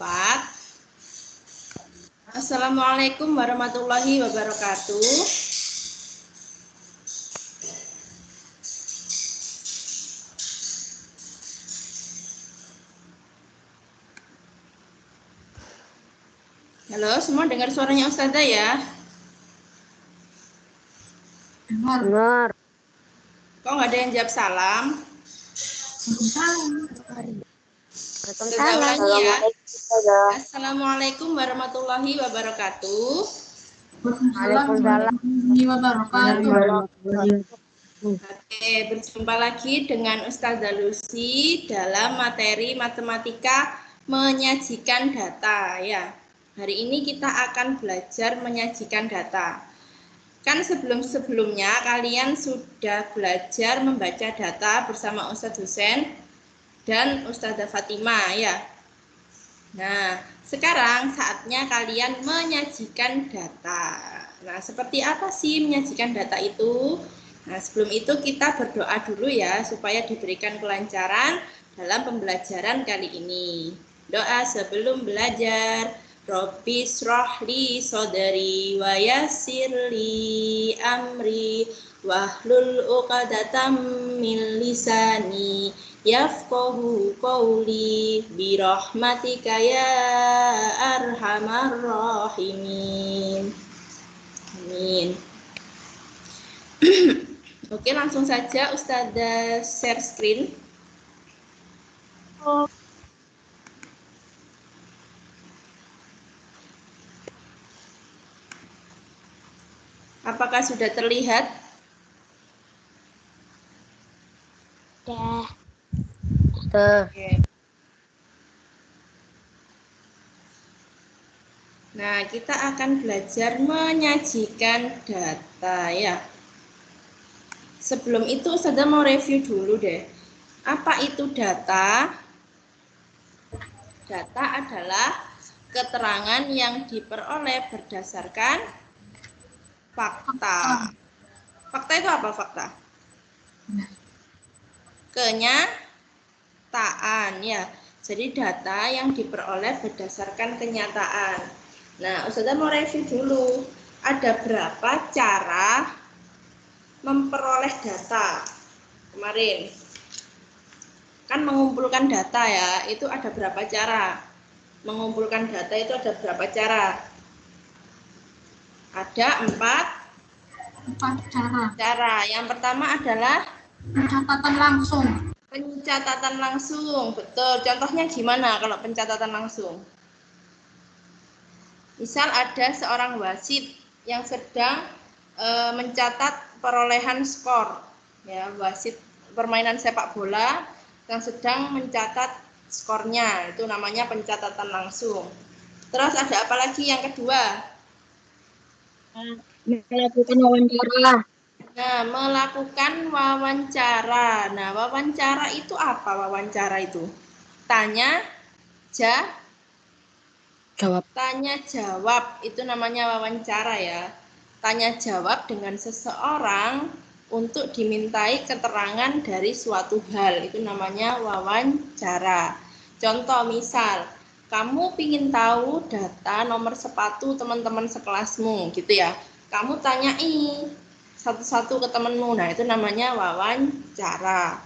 Wafat. Assalamualaikum warahmatullahi wabarakatuh. Halo, semua dengar suaranya Ustazah ya? Dengar. Kok nggak ada yang jawab salam? Ustazah ulangi ya. Assalamualaikum warahmatullahi wabarakatuh. Waalaikumsalam. Oke, berjumpa lagi dengan Ustazah Lucy dalam materi matematika menyajikan data ya. Hari ini kita akan belajar menyajikan data. Kan sebelum-sebelumnya kalian sudah belajar membaca data bersama Ustadz Husen dan Ustazah Fatimah ya. Nah, sekarang saatnya kalian menyajikan data. Nah, seperti apa sih menyajikan data itu? Nah, sebelum itu kita berdoa dulu ya, supaya diberikan kelancaran dalam pembelajaran kali ini. Doa sebelum belajar. Robbi shrahli sodri wa yassirli amri wahlul uqdatam min lisani yafqahu qawli birahmatika ya arhamar rahimin. Amin. Oke, langsung saja Ustazah share screen. Apakah sudah terlihat? Sudah. Oke. Nah, kita akan belajar menyajikan data ya. Sebelum itu Ustazah mau review dulu deh. Apa itu data? Data adalah keterangan yang diperoleh berdasarkan fakta. Fakta itu apa fakta? Kenyataan ya. Jadi data yang diperoleh berdasarkan kenyataan. Nah, Ustazah mau review dulu. Ada berapa cara memperoleh data? Kemarin kan mengumpulkan data ya, itu ada berapa cara? Mengumpulkan data itu ada berapa cara? Ada empat cara. Yang pertama adalah Pencatatan langsung. pencatatan langsung. Betul. Contohnya gimana kalau pencatatan langsung? Misal ada seorang wasit yang sedang mencatat perolehan skor. Ya, wasit permainan sepak bola yang sedang mencatat skornya, itu namanya pencatatan langsung. Terus ada apa lagi yang kedua? Melakukan wawancara. Nah, melakukan wawancara. Nah, wawancara itu apa? Wawancara itu tanya Jawab. tanya jawab, itu namanya wawancara ya. Tanya jawab dengan seseorang untuk dimintai keterangan dari suatu hal, itu namanya wawancara. Contoh misal, kamu ingin tahu data nomor sepatu teman-teman sekelasmu gitu ya. Kamu tanyai satu-satu ke temenmu, nah itu namanya wawancara.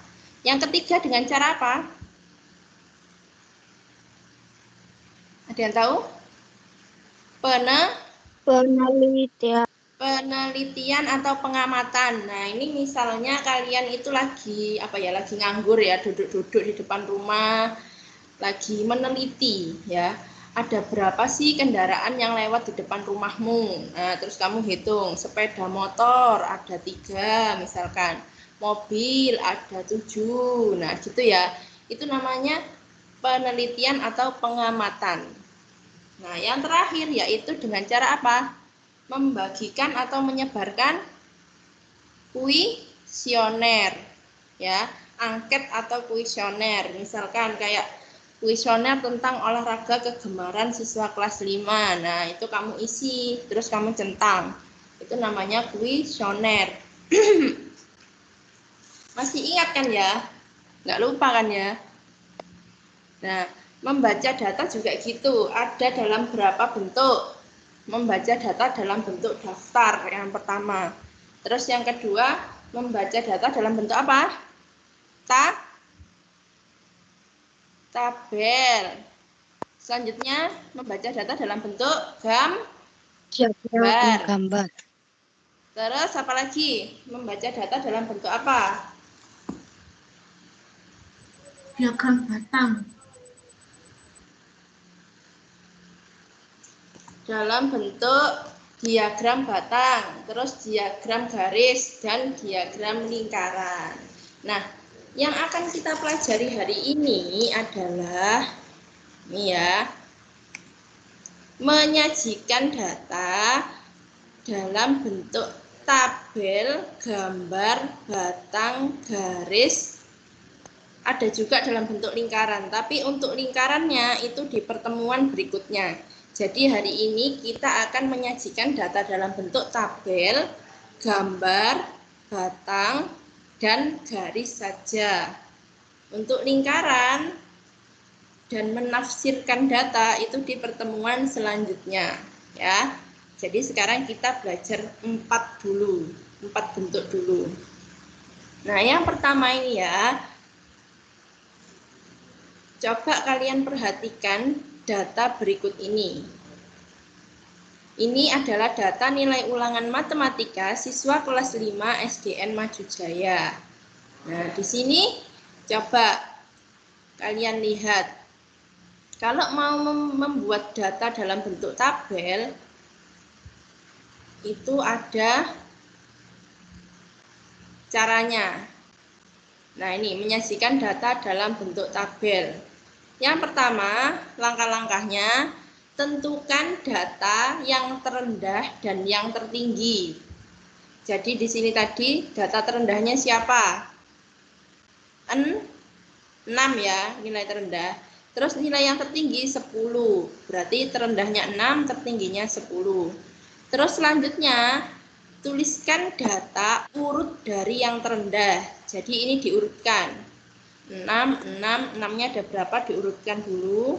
Yang ketiga dengan cara apa? Ada yang tahu? Penelitian atau pengamatan. Nah, ini misalnya kalian itu lagi lagi nganggur ya, duduk-duduk di depan rumah, lagi meneliti ya. Ada berapa sih kendaraan yang lewat di depan rumahmu? Nah, terus kamu hitung, sepeda motor ada 3 misalkan, mobil ada 7. Nah, gitu ya. Itu namanya penelitian atau pengamatan. Nah, yang terakhir yaitu dengan cara apa? Membagikan atau menyebarkan kuesioner ya, angket atau kuesioner. Misalkan kayak kuesioner tentang olahraga kegemaran siswa kelas 5. Nah, itu kamu isi, terus kamu centang. Itu namanya kuesioner. Masih ingat kan ya? Nggak lupa kan ya? Nah, Membaca data juga gitu, ada dalam berapa bentuk. Membaca data dalam bentuk daftar yang pertama. Terus yang kedua, membaca data dalam bentuk apa? Tabel. Selanjutnya, membaca data dalam bentuk Diagram gambar. gambar. Terus apa lagi? Membaca data dalam bentuk apa? Diagram batang. Dalam bentuk diagram batang, terus diagram garis, dan diagram lingkaran. Nah, yang akan kita pelajari hari ini adalah ini ya, menyajikan data dalam bentuk tabel, gambar, batang, garis, ada juga dalam bentuk lingkaran, tapi untuk lingkarannya itu di pertemuan berikutnya. Jadi hari ini kita akan menyajikan data dalam bentuk tabel, gambar, batang, dan garis saja. Untuk lingkaran dan menafsirkan data itu di pertemuan selanjutnya, ya. Jadi sekarang kita belajar 4 bentuk dulu. Nah, yang pertama ini ya, coba kalian perhatikan data berikut ini. Ini adalah data nilai ulangan matematika siswa kelas 5 SDN Majujaya. Nah, di sini coba kalian lihat. Kalau mau membuat data dalam bentuk tabel, itu ada caranya. Nah, ini menyajikan data dalam bentuk tabel. Yang pertama, langkah-langkahnya, tentukan data yang terendah dan yang tertinggi. Jadi di sini tadi data terendahnya siapa? 6 ya, nilai terendah. Terus nilai yang tertinggi 10. Berarti terendahnya 6, tertingginya 10. Terus selanjutnya, tuliskan data urut dari yang terendah. Jadi ini diurutkan. 6-nya ada berapa, diurutkan dulu.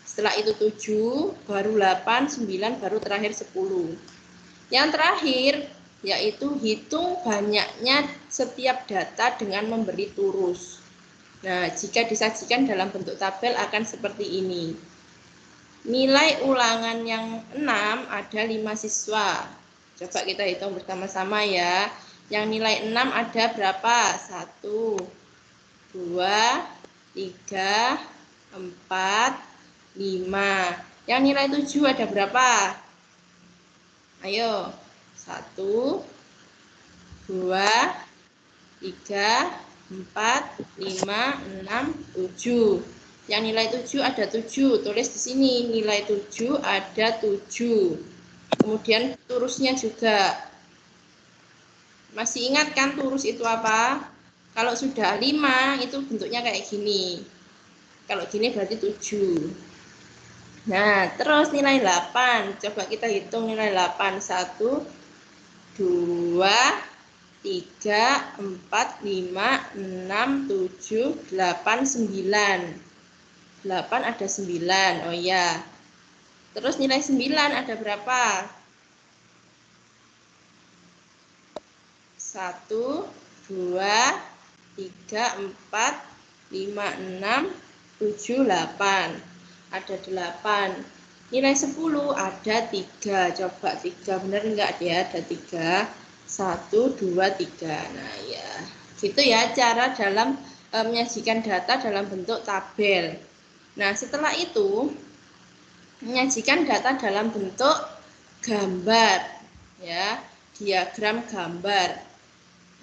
Setelah itu 7, baru 8, 9, baru terakhir 10. Yang terakhir yaitu hitung banyaknya setiap data dengan memberi turus. Nah, jika disajikan dalam bentuk tabel akan seperti ini. Nilai ulangan yang 6 ada 5 siswa. Coba kita hitung bersama-sama ya. Yang nilai 6 ada berapa? 1, 2, 3, 4, 5. Yang nilai 7 ada berapa? Ayo. 1, 2, 3, 4, 5, 6, 7. Yang nilai 7 ada 7. Tulis di sini nilai 7 ada 7. Kemudian turusnya juga. Masih ingat kan turus itu apa? Kalau sudah 5 itu bentuknya kayak gini. Kalau gini berarti 7. Nah, terus nilai 8. Coba kita hitung nilai 8. 1, 2, 3, 4, 5, 6, 7, 8, 9. 8 ada 9. Oh iya. Terus nilai 9 ada berapa? 1, 2, 3, 4, 5, 6, 7, 8. Ada 8. Nilai 10 ada 3. Coba 3 benar enggak dia? Ada 3. 1, 2, 3. Nah ya, gitu ya cara dalam menyajikan data dalam bentuk tabel. Nah, setelah itu menyajikan data dalam bentuk gambar, ya, diagram gambar.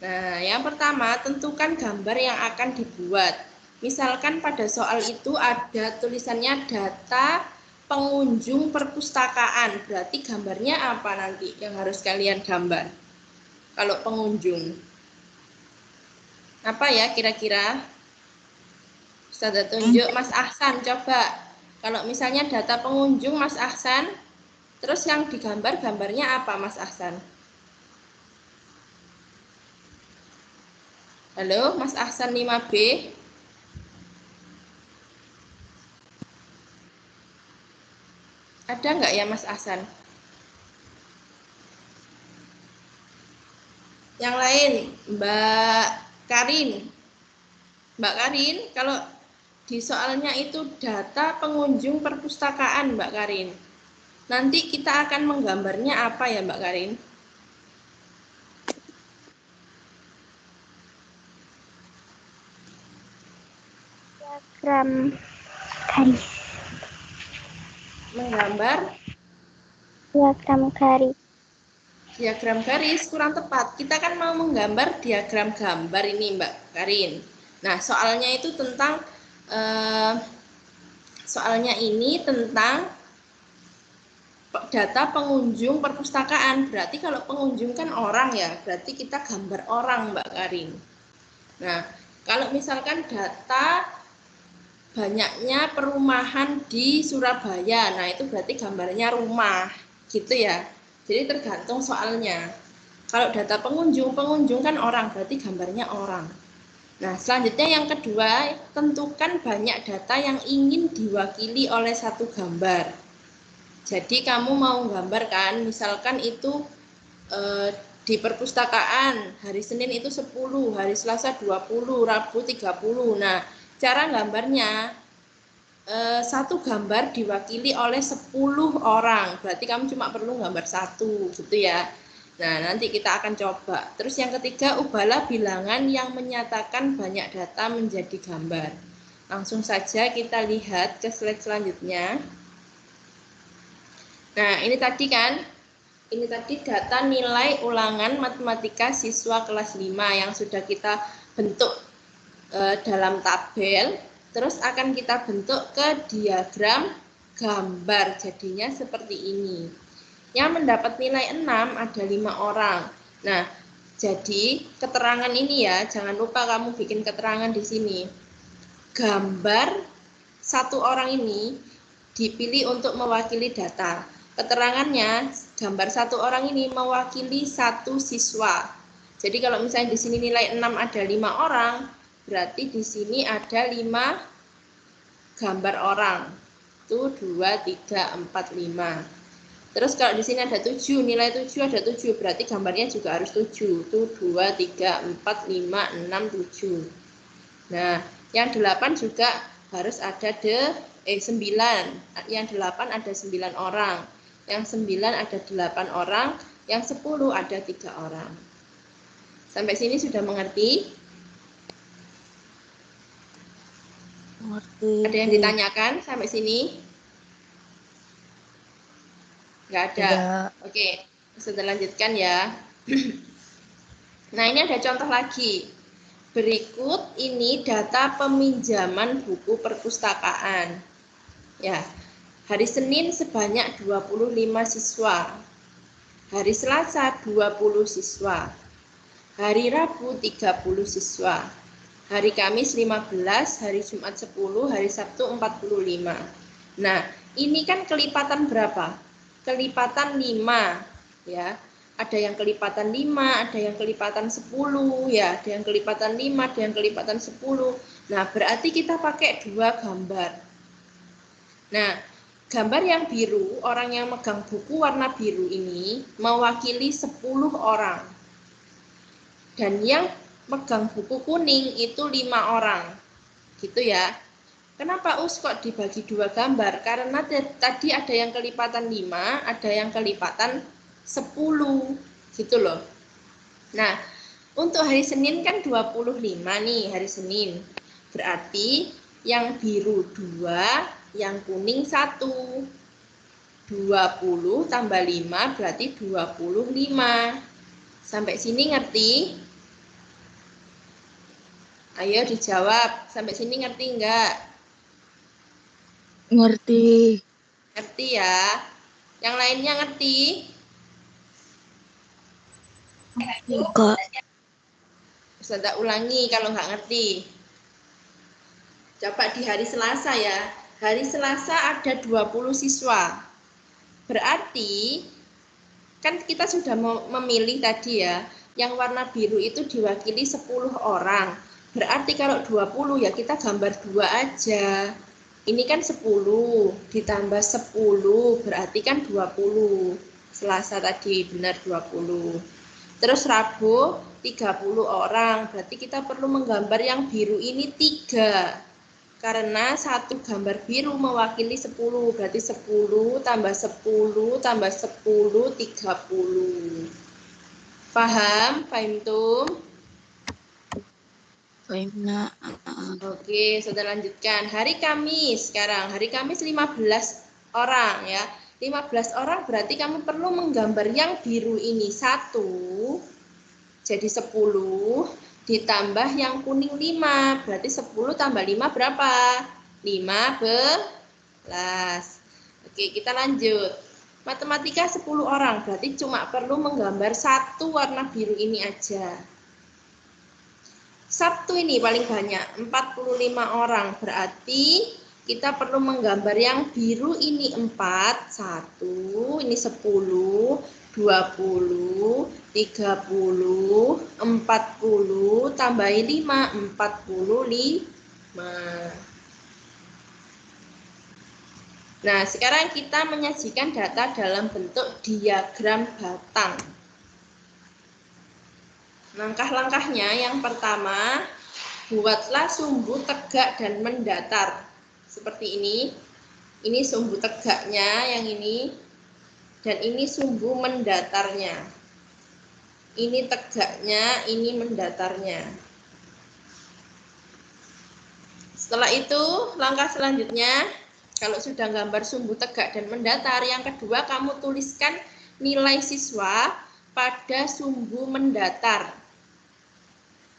Nah, yang pertama tentukan gambar yang akan dibuat. Misalkan pada soal itu ada tulisannya data pengunjung perpustakaan, berarti gambarnya apa nanti yang harus kalian gambar? Kalau pengunjung, apa ya kira-kira? Ustazah tunjuk, Mas Ahsan coba. Kalau misalnya data pengunjung Mas Ahsan, terus yang digambar gambarnya apa Mas Ahsan? Halo, Mas Ahsan 5B. Ada nggak ya Mas Ahsan? Yang lain, Mbak Karin. Mbak Karin, kalau di soalnya itu data pengunjung perpustakaan, Mbak Karin. Nanti kita akan menggambarnya apa ya, Mbak Karin? Diagram garis. Menggambar Diagram garis. diagram garis kurang tepat. Kita kan mau menggambar diagram gambar ini, Mbak Karin. Nah, soalnya itu tentang soalnya ini tentang data pengunjung perpustakaan. Berarti kalau pengunjung kan orang ya, berarti kita gambar orang, Mbak Karin. Nah, kalau misalkan data banyaknya perumahan di Surabaya, nah itu berarti gambarnya rumah, gitu ya. Jadi tergantung soalnya. Kalau data pengunjung kan orang, berarti gambarnya orang. Nah, selanjutnya yang kedua, tentukan banyak data yang ingin diwakili oleh satu gambar. Jadi kamu mau gambar kan, misalkan itu di perpustakaan hari Senin itu 10, hari Selasa 20, Rabu 30. Nah, cara gambarnya satu gambar diwakili oleh 10 orang. Berarti kamu cuma perlu gambar satu gitu ya. Nah, nanti kita akan coba. Terus yang ketiga, ubahlah bilangan yang menyatakan banyak data menjadi gambar. Langsung saja kita lihat ke slide selanjutnya. Nah, ini tadi kan, ini tadi data nilai ulangan matematika siswa kelas 5 yang sudah kita bentuk dalam tabel. Terus akan kita bentuk ke diagram gambar, jadinya seperti ini. Yang mendapat nilai 6 ada 5 orang. Nah, jadi keterangan ini ya, jangan lupa kamu bikin keterangan di sini. Gambar satu orang ini dipilih untuk mewakili data. Keterangannya, gambar satu orang ini mewakili satu siswa. Jadi kalau misalnya di sini nilai 6 ada 5 orang, berarti di sini ada 5 gambar orang. Itu 2, 3, 4, 5. Terus kalau di sini ada 7, nilai 7 ada 7, berarti gambarnya juga harus 7. Itu 2, 3, 4, 5, 6, 7. Nah, yang 8 juga harus ada 9. Yang 8 ada 9 orang. Yang 9 ada 8 orang. Yang 10 ada 3 orang. Sampai sini sudah mengerti? Mengerti. Ada yang ditanyakan sampai sini? Nggak ada. Oke, kita lanjutkan ya. Nah, ini ada contoh lagi. Berikut ini data peminjaman buku perpustakaan. Ya, hari Senin sebanyak 25 siswa. Hari Selasa 20 siswa. Hari Rabu 30 siswa. Hari Kamis 15, hari Jumat 10, hari Sabtu 45. Nah, ini kan kelipatan berapa? Kelipatan 5, ya. Ada yang kelipatan 5, ada yang kelipatan 10, ya. Ada yang kelipatan 5, ada yang kelipatan 10. Nah, berarti kita pakai 2 gambar. Nah, gambar yang biru, orang yang megang buku warna biru ini mewakili 10 orang. Dan yang megang buku kuning itu 5 orang. Gitu ya. Kenapa Us kok dibagi 2 gambar? Karena tadi ada yang kelipatan 5, ada yang kelipatan 10. Gitu loh. Nah, untuk hari Senin kan 25 nih, hari Senin. Berarti yang biru 2, yang kuning 1. 20 tambah 5 berarti 25. Sampai sini ngerti? Ayo dijawab. Sampai sini ngerti enggak? Ngerti. Ngerti ya. Yang lainnya ngerti? Enggak. Ustazah ulangi kalau nggak ngerti. Coba di hari Selasa ya. Hari Selasa ada 20 siswa. Berarti kan kita sudah memilih tadi ya. Yang warna biru itu diwakili 10 orang. Berarti kalau 20 ya kita gambar 2 aja. Ini kan 10 ditambah 10 berarti kan 20. Selasa tadi benar 20. Terus Rabu 30 orang. Berarti kita perlu menggambar yang biru ini 3. Karena satu gambar biru mewakili 10. Berarti 10 tambah 10 tambah 10 30. Paham? Fahimtum? Fahimna. Oke, sudah lanjutkan. Hari Kamis sekarang. Hari Kamis 15 orang ya. 15 orang berarti kamu perlu menggambar yang biru ini 1. Jadi 10 ditambah yang kuning 5. Berarti 10 tambah 5 berapa? 15. Oke, kita lanjut. Matematika 10 orang berarti cuma perlu menggambar 1 warna biru ini aja. Sabtu ini paling banyak, 45 orang. Berarti kita perlu menggambar yang biru ini 4, 1, ini 10, 20, 30, 40, tambahin 5, 45. Nah, sekarang kita menyajikan data dalam bentuk diagram batang. Langkah-langkahnya yang pertama, buatlah sumbu tegak dan mendatar. Seperti ini. Ini sumbu tegaknya yang ini. Dan ini sumbu mendatarnya. Ini tegaknya, ini mendatarnya. Setelah itu, langkah selanjutnya, kalau sudah gambar sumbu tegak dan mendatar, yang kedua kamu tuliskan nilai siswa pada sumbu mendatar.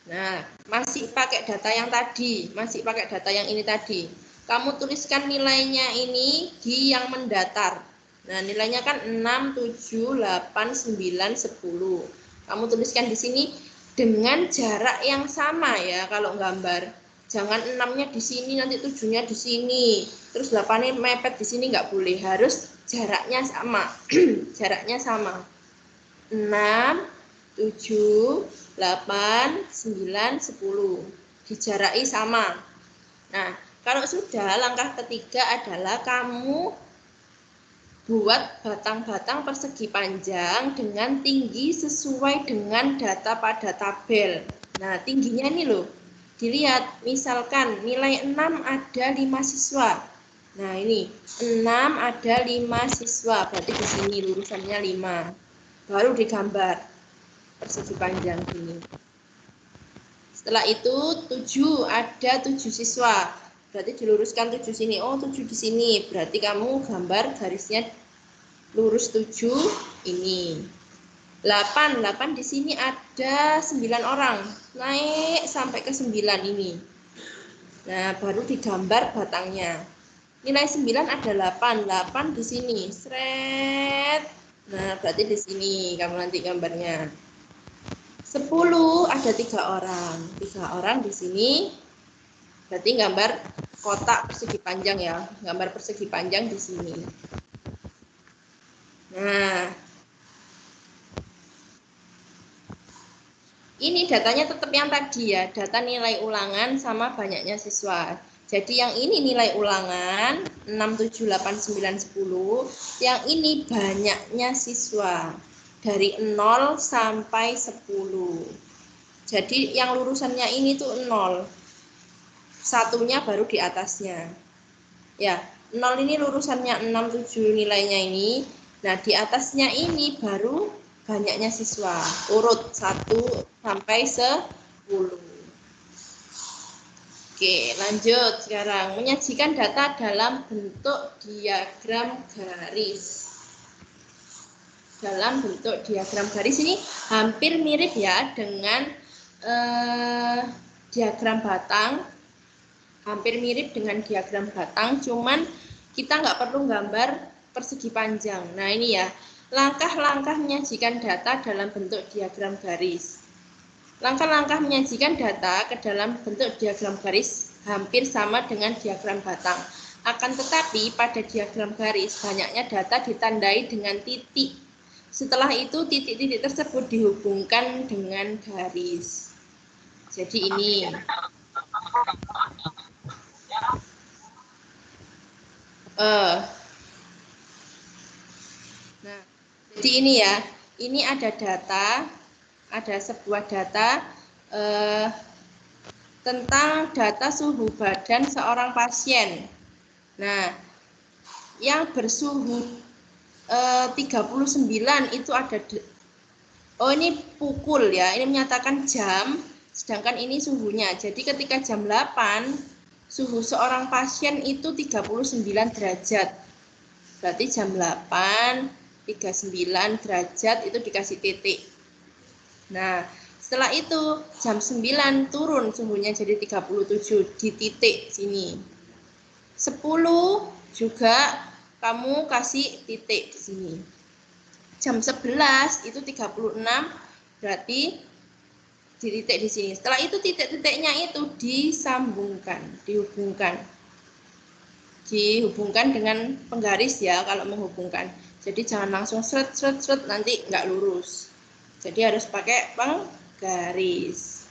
Nah, masih pakai data yang tadi, masih pakai data yang ini tadi. Kamu tuliskan nilainya ini di yang mendatar. Nah, nilainya kan 6, 7, 8, 9, 10. Kamu tuliskan di sini dengan jarak yang sama ya kalau gambar. Jangan 6-nya di sini, nanti 7-nya di sini. Terus 8-nya mepet di sini nggak boleh, harus jaraknya sama. Jaraknya sama. 6, 7, 8, 9, 10. Dijaraki sama. Nah, kalau sudah, langkah ketiga adalah kamu buat batang-batang persegi panjang dengan tinggi sesuai dengan data pada tabel. Nah, tingginya ini loh. Dilihat, misalkan nilai 6 ada 5 siswa. Nah, ini 6 ada 5 siswa, berarti di sini lurusannya 5. Baru digambar persegi panjang ini. Setelah itu 7 ada 7 siswa. Berarti diluruskan 7 sini. Oh, 7 di sini. Berarti kamu gambar garisnya lurus 7 ini. 8 di sini ada 9 orang. Naik sampai ke 9 ini. Nah, baru digambar batangnya. Nilai 9 ada 8 di sini. Sret. Nah, berarti di sini kamu nanti gambarnya. 10 ada 3 orang. 3 orang di sini. Berarti gambar kotak persegi panjang ya. Gambar persegi panjang di sini. Nah. Ini datanya tetap yang tadi ya. Data nilai ulangan sama banyaknya siswa. Jadi yang ini nilai ulangan 6, 7, 8, 9, 10. Yang ini banyaknya siswa. Dari 0 sampai 10. Jadi yang lurusannya ini tuh 0. Satunya baru di atasnya. Ya, 0 ini lurusannya 6, 7 nilainya ini. Nah, di atasnya ini baru banyaknya siswa. Urut 1 sampai 10. Oke, lanjut sekarang. Menyajikan data dalam bentuk diagram garis. Dalam bentuk diagram garis ini hampir mirip ya dengan diagram batang. Hampir mirip dengan diagram batang, cuman kita nggak perlu gambar persegi panjang. Nah ini ya, langkah-langkah menyajikan data dalam bentuk diagram garis. Langkah-langkah menyajikan data ke dalam bentuk diagram garis hampir sama dengan diagram batang. Akan tetapi pada diagram garis banyaknya data ditandai dengan titik. Setelah itu titik-titik tersebut dihubungkan dengan garis. Jadi ini. Eh, Nah, jadi ini ya, ini ada data, ada sebuah data tentang data suhu badan seorang pasien. Nah, yang bersuhu 39 itu ada, oh ini pukul ya, ini menyatakan jam, sedangkan ini suhunya. Jadi ketika jam 8, suhu seorang pasien itu 39 derajat. Berarti jam 8, 39 derajat itu dikasih titik. Nah, setelah itu jam 9 turun suhunya jadi 37 di titik sini. 10 juga kamu kasih titik di sini. Jam 11 itu 36 berarti di titik di sini. Setelah itu titik-titiknya itu disambungkan, dihubungkan dengan penggaris ya kalau menghubungkan. Jadi jangan langsung seret nanti nggak lurus. Jadi harus pakai penggaris.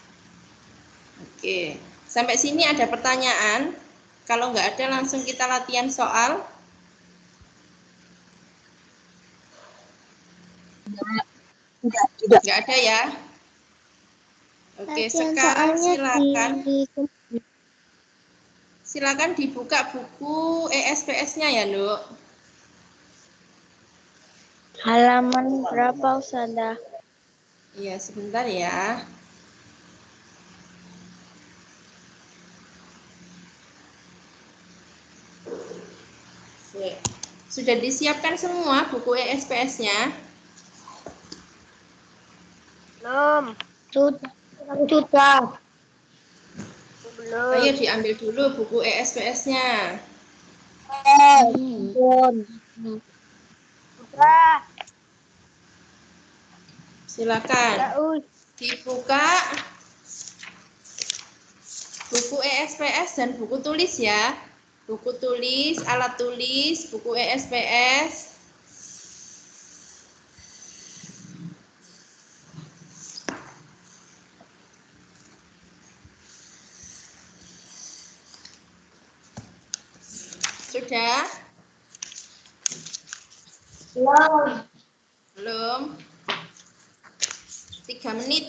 Oke, sampai sini ada pertanyaan? Kalau nggak ada langsung kita latihan soal. Nggak ada ya? Oke, Latihan sekarang soalnya silakan dibuka buku ESPS-nya ya, Nduk. halaman berapa Ustazah? Iya, sebentar ya. Sudah disiapkan semua buku ESPS-nya? Belum. Sudah. Belum. Ayo diambil dulu buku ESPS-nya. Belum. Sudah. Silakan Udah, dibuka buku ESPS dan buku tulis ya. Buku tulis, alat tulis, buku ESPS. Sudah? Belum. Belum? 3 menit.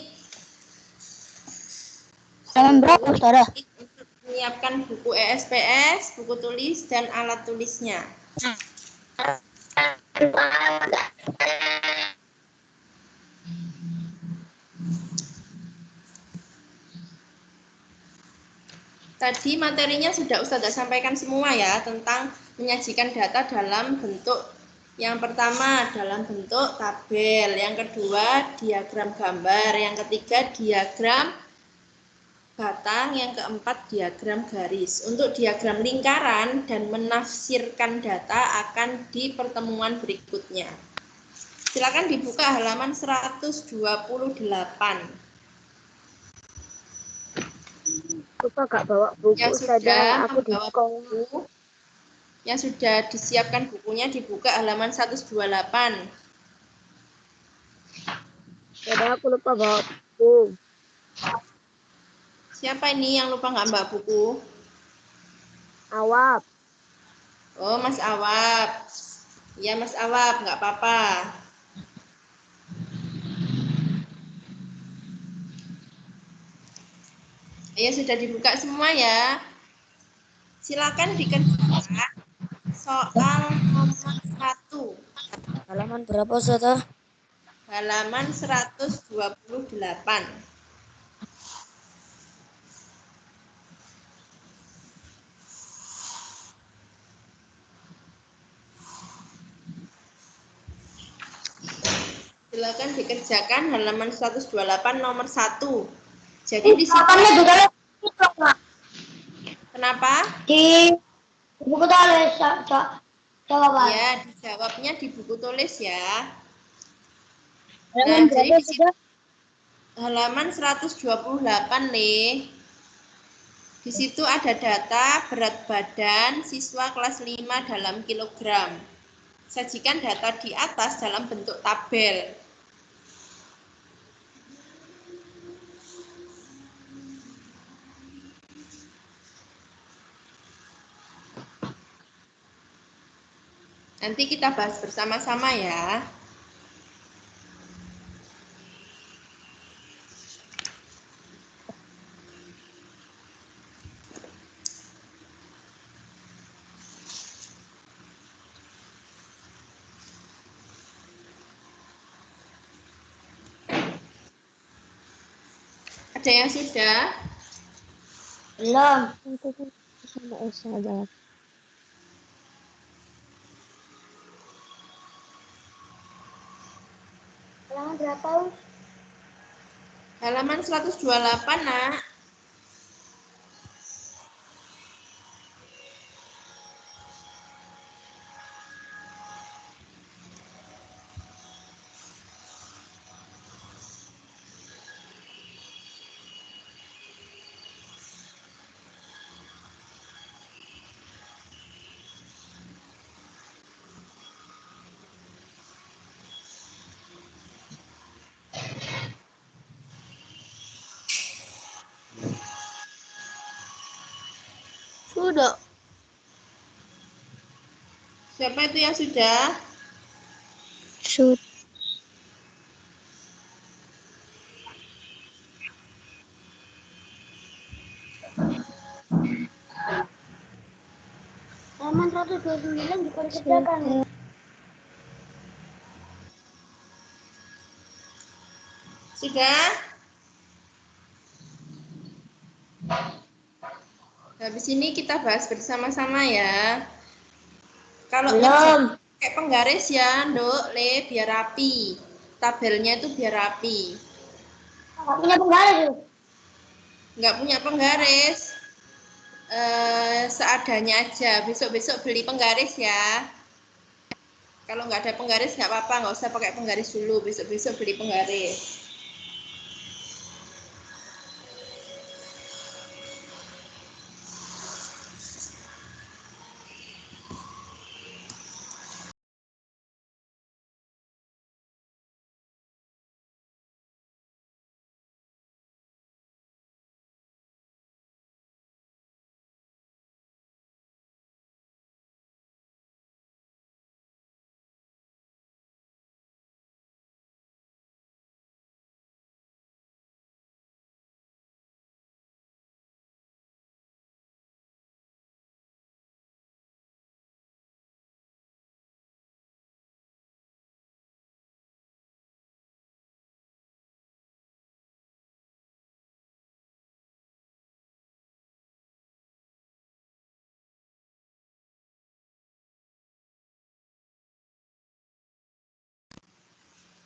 Halaman berapa Ustazah? Untuk menyiapkan buku ESPS, buku tulis, dan alat tulisnya. Tadi materinya sudah Ustazah sampaikan semua ya, tentang menyajikan data dalam bentuk yang pertama dalam bentuk tabel, yang kedua diagram gambar, yang ketiga diagram batang, yang keempat diagram garis. Untuk diagram lingkaran dan menafsirkan data akan di pertemuan berikutnya. Silakan dibuka halaman 128. Lupa gak bawa buku Yang Ustazah. sudah Aku di membawa sekolah. buku, yang sudah disiapkan bukunya dibuka halaman 128. Ustazah, aku lupa bawa buku. Siapa ini yang lupa nggak mbak buku? Awap. Oh, Mas Awab. Ya, Mas Awab, nggak apa-apa. Ya, sudah dibuka semua ya. Silakan dikerjakan soal nomor 1. Halaman berapa Ustazah? Halaman 128. Silakan dikerjakan halaman 128 nomor 1. Jadi di situ kenapa? Di buku tulis jawaban. Ya, dijawabnya di buku tulis ya. Halaman Nah, jadi berapa di situ Ustazah? halaman 128 nih. Di situ ada data berat badan siswa kelas 5 dalam kilogram. Sajikan data di atas dalam bentuk tabel. Nanti kita bahas bersama-sama ya. Ada yang sudah? Belum. Sama Esa jawab. Halaman berapa, Us? Halaman 128, Nak. Sudah. Siapa itu yang sudah? Shoot. Halaman 129 juga dikerjakan. Sudah? Habis ini kita bahas bersama-sama ya. Kalau Belum. pakai penggaris ya, Nduk, Le, biar rapi. Tabelnya itu biar rapi. Nggak punya penggaris. Nggak punya penggaris, seadanya aja. Besok-besok beli penggaris ya. Kalau nggak ada penggaris nggak apa-apa, nggak usah pakai penggaris dulu. Besok-besok beli penggaris.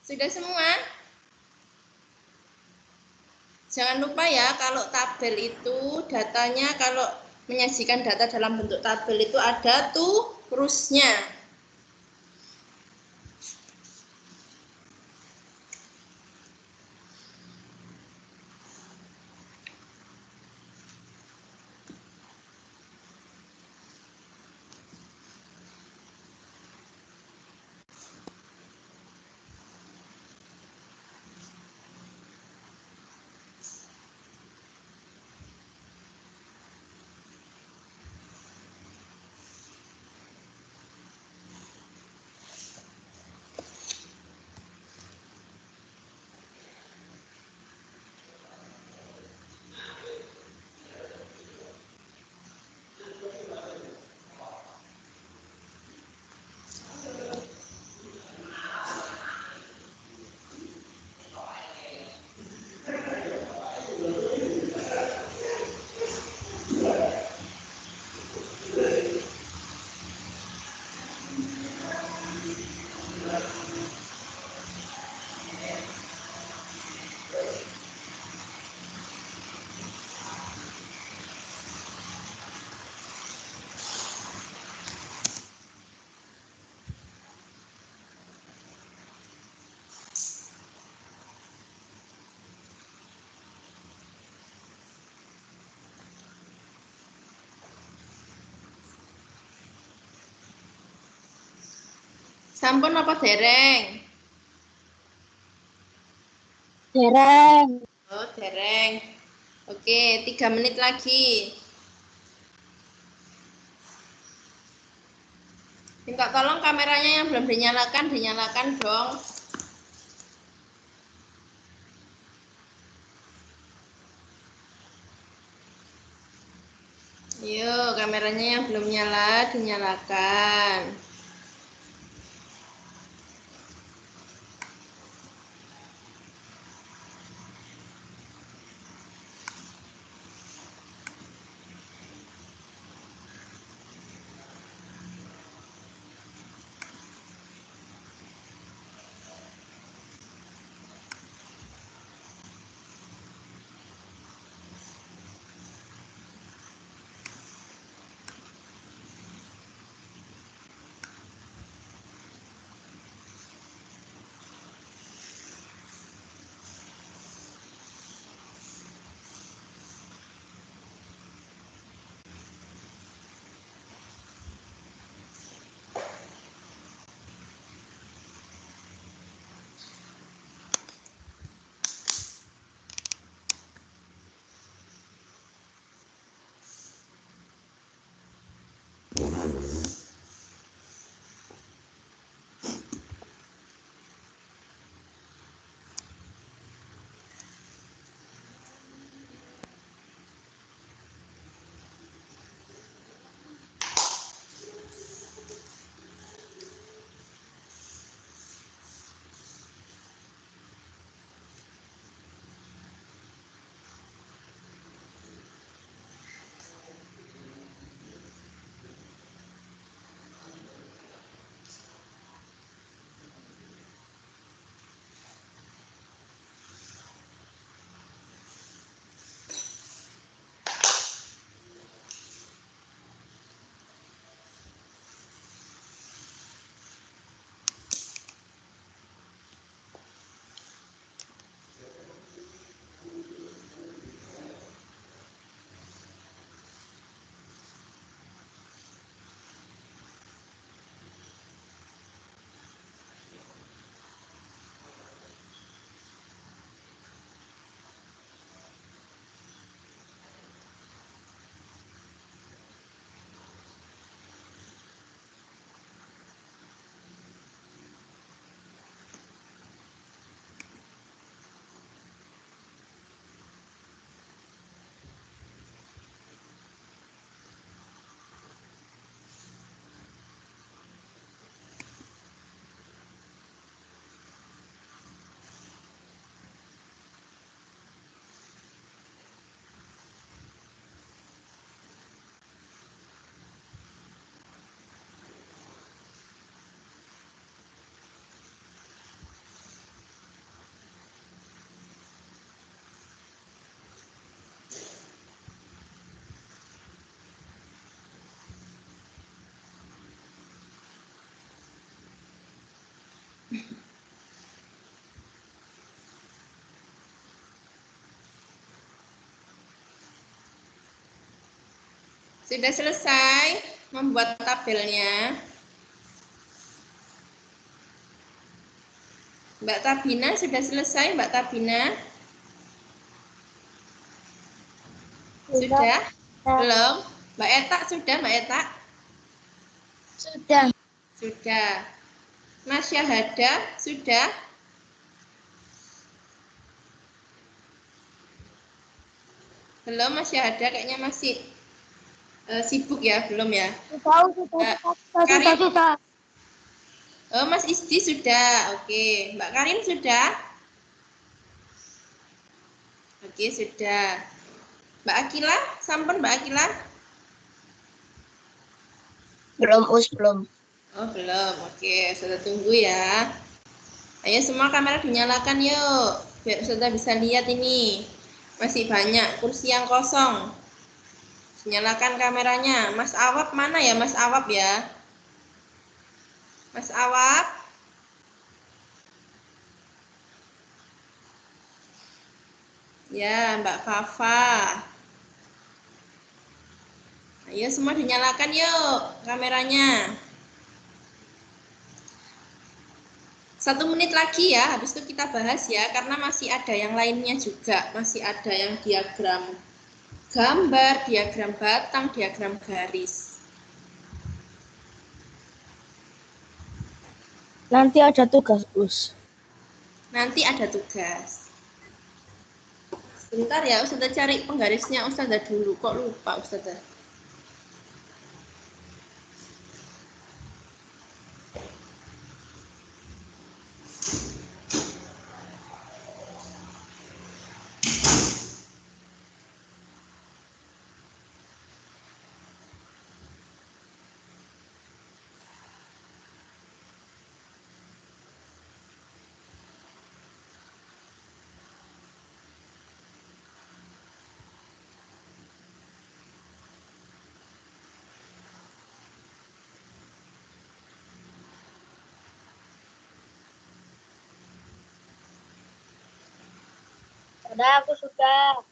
Sudah semua? Jangan lupa ya, kalau tabel itu datanya, kalau menyajikan data dalam bentuk tabel itu ada tuh rusnya. Sampun apa dereng? Dereng. Oh, dereng. Oke, 3 menit lagi. Minta tolong kameranya yang belum dinyalakan, dinyalakan dong. Yuk, kameranya yang belum nyala, dinyalakan. Sudah selesai membuat tabelnya? Mbak Tabina sudah selesai, Mbak Tabina? Sudah? Belum? Mbak Eta sudah, Mbak Eta? Sudah. Sudah. Mas Syahada sudah? Belum, Mas Syahada kayaknya masih sibuk ya, belum ya? Sudah. Oh, Mas Isdi sudah. Oke, Mbak Karin sudah? Oke, sudah. Mbak Akila, sampun Mbak Akila? Belum, belum. Oh, belum. Oke, sudah tunggu ya. Ayo semua kamera dinyalakan yuk, biar sudah bisa lihat ini. Masih banyak kursi yang kosong. Nyalakan kameranya. Mas Awap mana ya, Mas Awap ya? Mas Awap? Ya, Mbak Fafa. Ayo semua dinyalakan yuk kameranya. 1 menit lagi ya, habis itu kita bahas ya, karena masih ada yang lainnya juga. Masih ada yang diagram gambar, diagram batang, diagram garis. Nanti ada tugas, Us. Nanti ada tugas. Sebentar ya, Ustazah cari penggarisnya Ustazah dulu. Kok lupa Ustazah? Udah, aku sudah.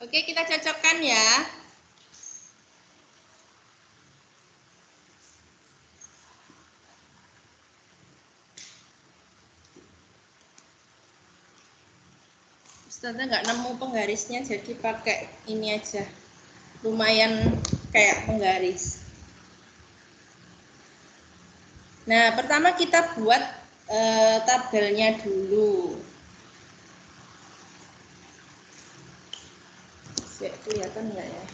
Oke, kita cocokkan ya. Ustazah nggak nemu penggarisnya, jadi pakai ini aja. Lumayan kayak penggaris. Nah, pertama kita buat tabelnya dulu. Kelihatan nggak ya?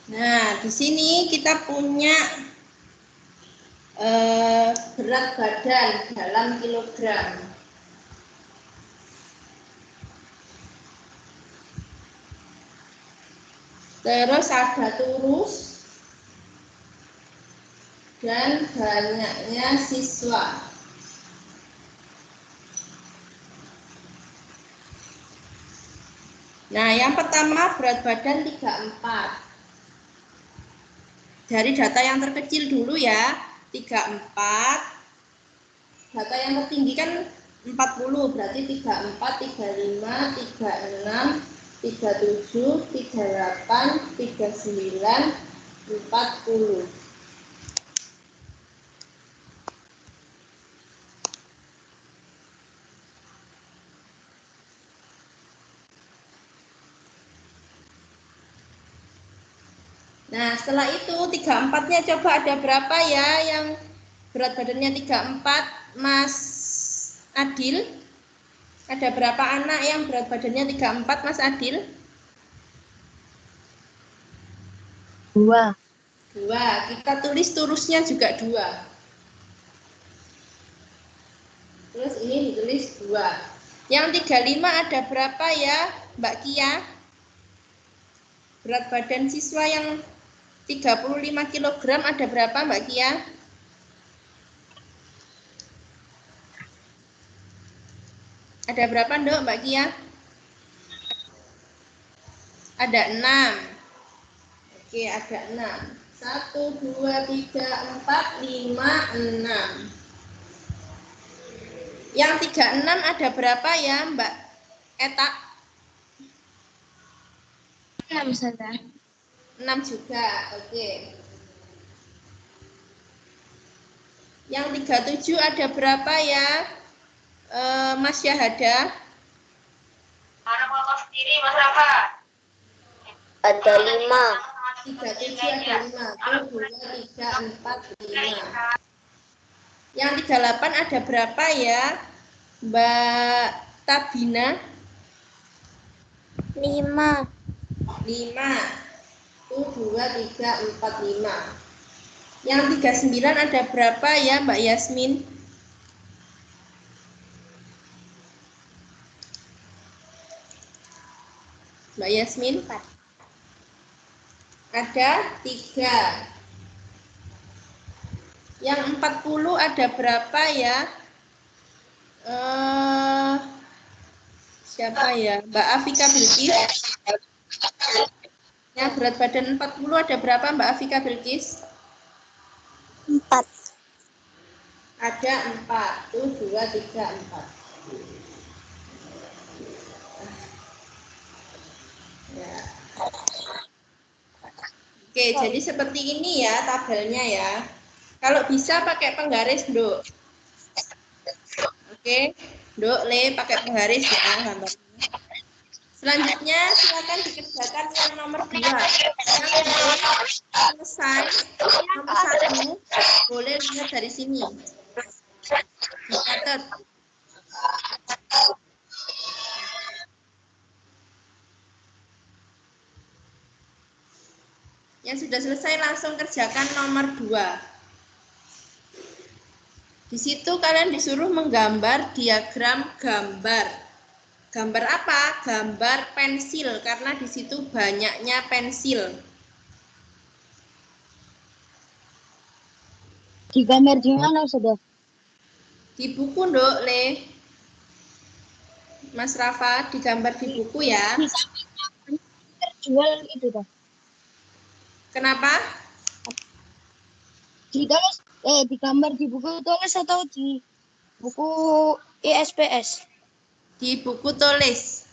Nah, di sini kita punya berat badan dalam kilogram. Terus ada turus dan banyaknya siswa. Nah, yang pertama berat badan 34. Dari data yang terkecil dulu ya, 34. Data yang tertinggi kan 40, berarti 34, 35, 36, 37, 38, 39, 40. Nah, setelah itu 34-nya coba ada berapa ya yang berat badannya 34, Mas Adil? Ada berapa anak yang berat badannya 34, Mas Adil? 2. 2. Kita tulis turusnya juga 2. Terus ini ditulis 2. Yang 35 ada berapa ya, Mbak Kia? Berat badan siswa yang 35 kg ada berapa, Mbak Kia? Ada berapa, Nduk, Mbak Kia? Ada 6. Oke, ada 6. 1, 2, 3, 4, 5, 6. Yang 36 ada berapa ya, Mbak Eta? 6 saja. 6 juga, oke. Yang 37 ada berapa ya, Mas Syahada? Ada 5. 37 ada 5. 1, 2, 3, 4, 5. Yang 38 ada berapa ya, Mbak Tabina? 5. 5. 1, 2, 3, 4, 5. Yang 39 ada berapa ya, Mbak Yasmin? Mbak Yasmin? 4. Ada 3. Yang 40 ada berapa ya? Siapa ya? Mbak Afika Bilkis? Yang berat badan 40 ada berapa, Mbak Afika Bilkis? 4. Ada 4. 1, 2, 3, 4. Ya. Oke, jadi seperti ini ya tabelnya ya. Kalau bisa pakai penggaris, Nduk. Oke, Nduk, Le, pakai penggaris ya gambarnya. Selanjutnya silakan dikerjakan yang nomor 2. Yang selesai nomor 1 boleh lihat dari sini. Dicatat. Yang sudah selesai langsung kerjakan nomor 2. Di situ kalian disuruh menggambar diagram gambar. Gambar apa? Gambar pensil, karena di situ banyaknya pensil. Digambar di mana sudah? Di buku, Nduk, Le. Mas Rafa, digambar di buku ya. Di sampingnya terjual itu dah. Kenapa? Ditulis digambar di buku tulis atau di buku ISPS? Di buku tulis.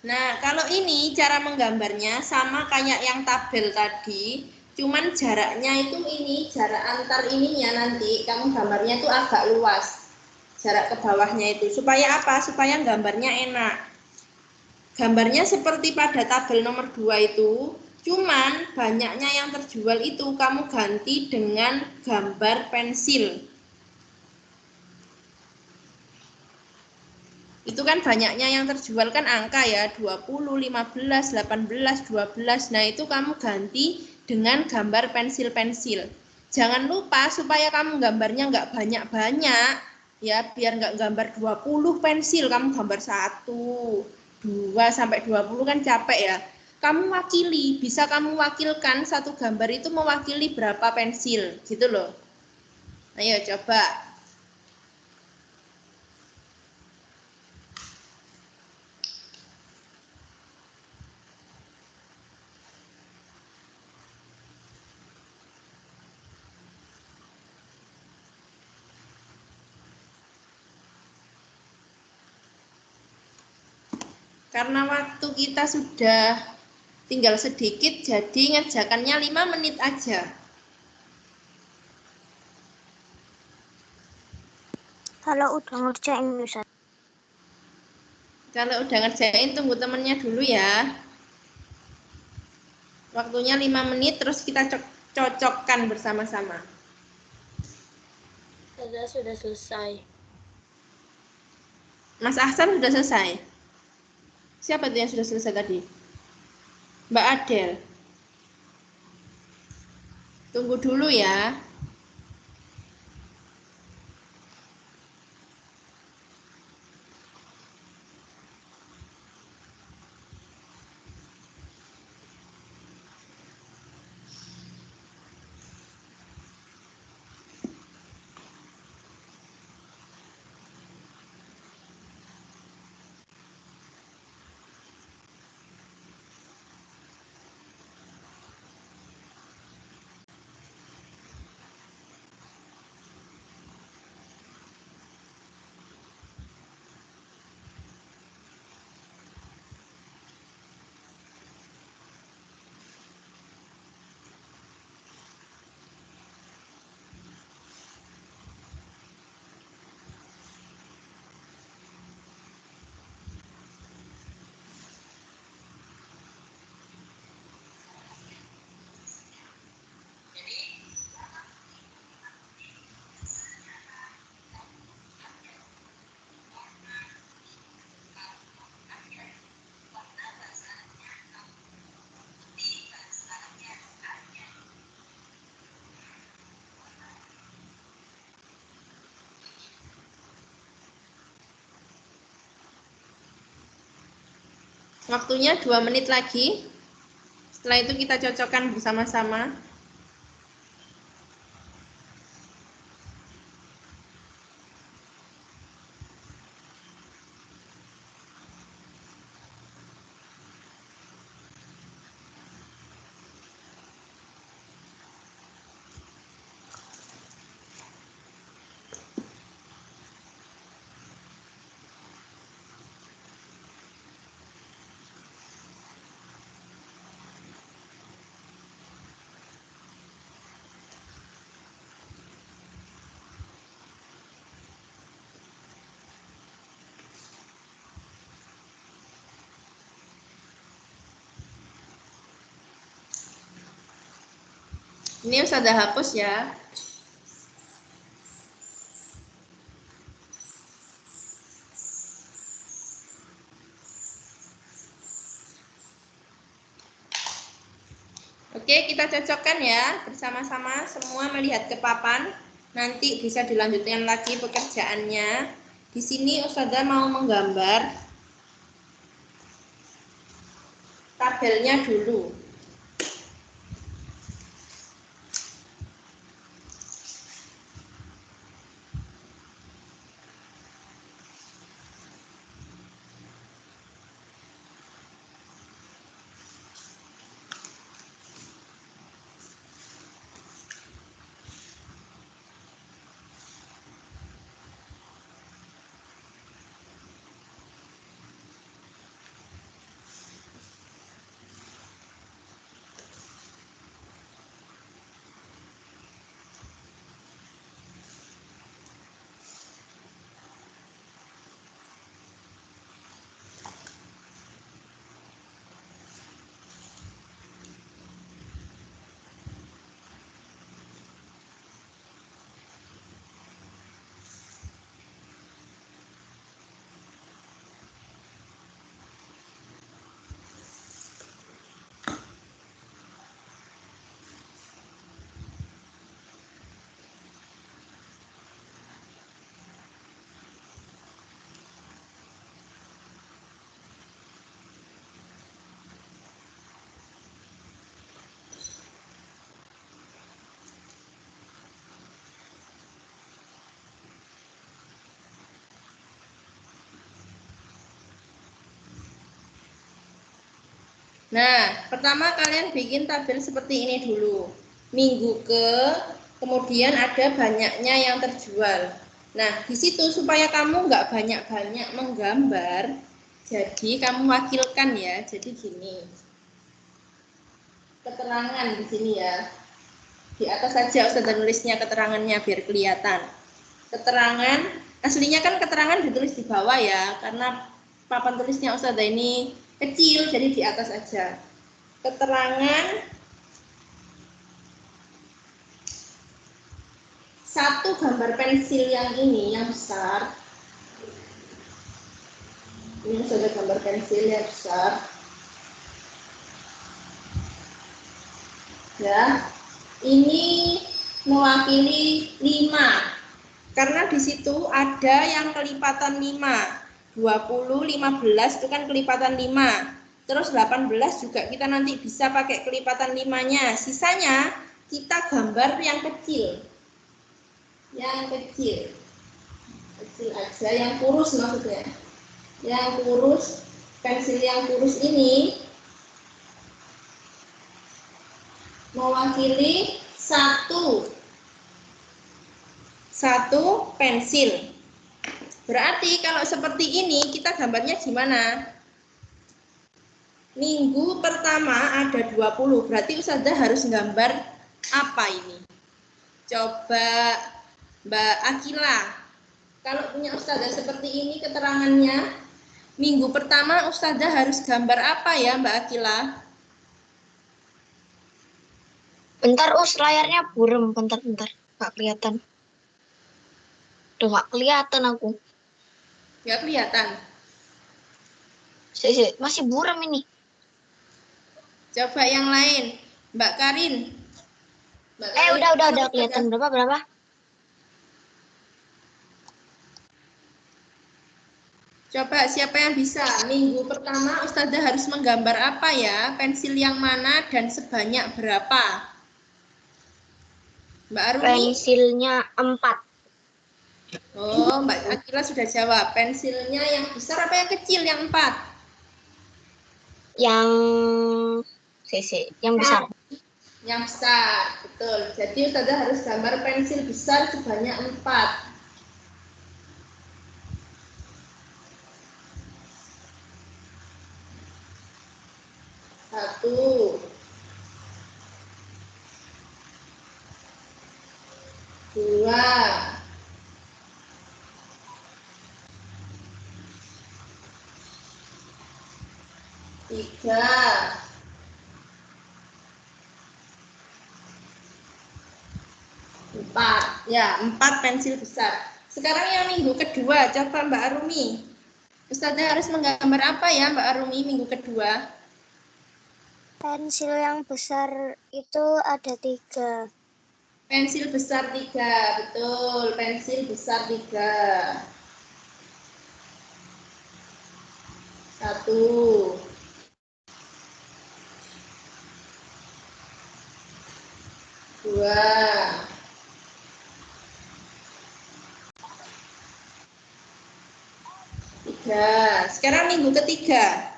Nah, kalau ini cara menggambarnya sama kayak yang tabel tadi, cuman jaraknya itu ini, jarak antar ininya nanti kamu gambarnya itu agak luas. Jarak ke bawahnya itu. Supaya apa? Supaya gambarnya enak. Gambarnya seperti pada tabel nomor 2 itu, cuman banyaknya yang terjual itu kamu ganti dengan gambar pensil. Itu kan banyaknya yang terjual kan angka ya, 20, 15, 18, 12. Nah, itu kamu ganti dengan gambar pensil-pensil. Jangan lupa supaya kamu gambarnya nggak banyak-banyak, ya, biar nggak gambar 20 pensil, kamu gambar 1, 2, sampai 20 kan capek ya. Kamu wakili, bisa kamu wakilkan satu gambar itu mewakili berapa pensil, gitu loh. Ayo coba. Karena waktu kita sudah tinggal sedikit, jadi ngerjakannya 5 menit aja. Kalau udah ngerjain Ustaz. Kalau udah ngerjain, tunggu temennya dulu ya. Waktunya 5 menit, terus kita cocokkan bersama-sama. Sudah selesai. Mas Ahsan sudah selesai? Siapa itu yang sudah selesai tadi? Mbak Adel. Tunggu dulu ya. Waktunya 2 menit lagi. Setelah itu kita cocokkan bersama-sama. Ini sudah hapus ya. Oke, kita cocokkan ya bersama-sama, semua melihat ke papan. Nanti bisa dilanjutkan lagi pekerjaannya. Di sini Ustazah mau menggambar tabelnya dulu. Nah, pertama kalian bikin tabel seperti ini dulu. Minggu kemudian ada banyaknya yang terjual. Nah, di situ supaya kamu nggak banyak-banyak menggambar, jadi kamu wakilkan ya. Jadi gini, keterangan di sini ya. Di atas saja Ustazah nulisnya keterangannya biar kelihatan. Keterangan, aslinya kan keterangan ditulis di bawah ya, karena papan tulisnya Ustazah ini kecil, jadi di atas aja. keterangan satu gambar pensil yang ini yang besar. Ini sudah gambar pensil yang besar. Ya, ini mewakili 5. Karena di situ ada yang kelipatan 5. 20, 15 itu kan kelipatan 5. Terus 18 juga kita nanti bisa pakai kelipatan 5-nya. Sisanya kita gambar yang kecil. Yang kecil. Kecil aja, yang kurus maksudnya. Yang kurus, pensil yang kurus ini mewakili satu pensil. Berarti kalau seperti ini kita gambarnya gimana? Minggu pertama ada 20, berarti Ustazah harus gambar apa ini? Coba Mbak Akila, kalau punya Ustazah seperti ini keterangannya, minggu pertama Ustazah harus gambar apa ya Mbak Akila? Bentar, layarnya burem. Bentar. Nggak kelihatan. Udah nggak kelihatan aku. Nggak kelihatan. Masih buram ini. Coba yang lain, Mbak Karin. Mbak Karin, Udah kelihatan. Berapa? Coba siapa yang bisa? Minggu pertama Ustazah harus menggambar apa ya? Pensil yang mana dan sebanyak berapa? Mbak Arumi? Pensilnya 4. Oh, Mbak Akila sudah jawab. Pensilnya yang besar apa yang kecil? Yang 4? Yang besar. Yang besar, betul. Jadi Ustazah harus gambar pensil besar sebanyak 4. 1, 2, 3, 4. Ya, 4 pensil besar. Sekarang yang minggu kedua, coba Mbak Arumi. Ustazah harus menggambar apa ya Mbak Arumi minggu kedua? Pensil yang besar itu ada 3. Pensil besar 3, betul. Pensil besar 3. 1, 2, 3. Sekarang minggu ketiga.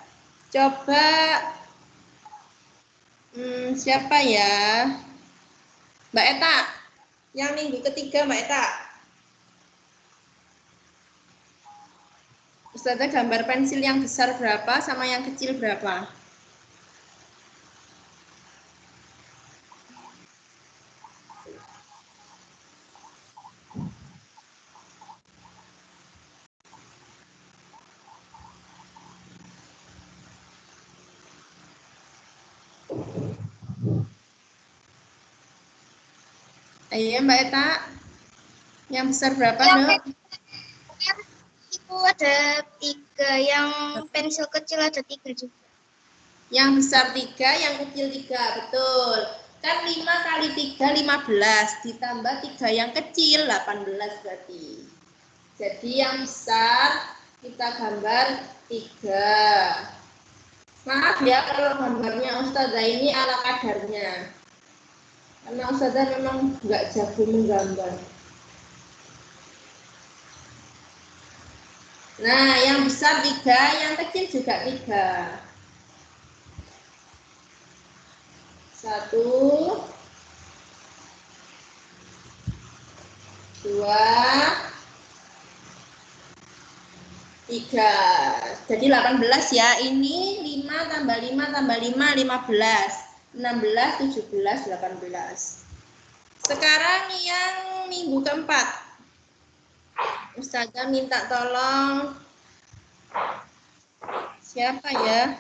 Coba siapa ya? Mbak Eta. Yang minggu ketiga Mbak Eta. Ustazah gambar pensil yang besar berapa sama yang kecil berapa? Ayo Mbak Eta. Yang besar berapa, Dok? Itu ada 3. Yang pensil kecil ada 3 juga. Yang besar 3, yang kecil 3, betul. Kan 5 kali 3, 15. Ditambah 3 yang kecil, 18 berarti. Jadi yang besar kita gambar 3. Maaf ya kalau gambarnya Ustazah ini ala kadarnya. Karena Ustazah memang nggak jago menggambar. Nah, yang besar 3, yang kecil juga 3. 1, 2, 3. Jadi 18 ya. Ini 5 tambah 5 tambah 5, 15. 16, 17, 18. Sekarang yang minggu keempat. Ustazah minta tolong. Siapa ya?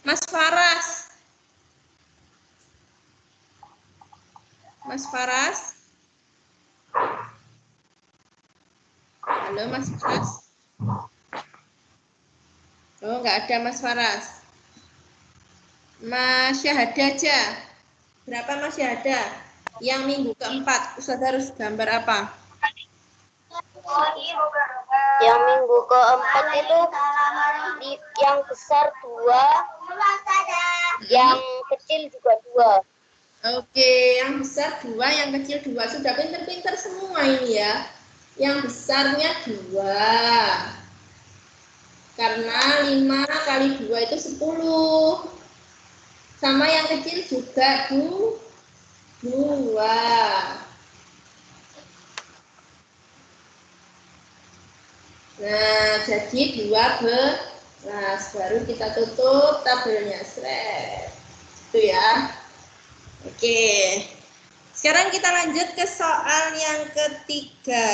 Mas Faras. Mas Faras? Halo Mas Faras? Oh, nggak ada Mas Faras. Mas Syahada aja. Berapa Mas Syahada? Yang minggu keempat, Ustaz harus gambar apa? Yang minggu keempat itu yang besar 2, yang kecil juga 2. Oke, yang besar 2, yang kecil 2. Sudah pinter-pinter semua ini ya. Yang besarnya 2. Karena 5 kali 2 itu 10. Sama yang kecil juga 2. Nah, jadi 12. Baru kita tutup tabelnya. Itu ya. Oke. Sekarang kita lanjut ke soal yang ketiga.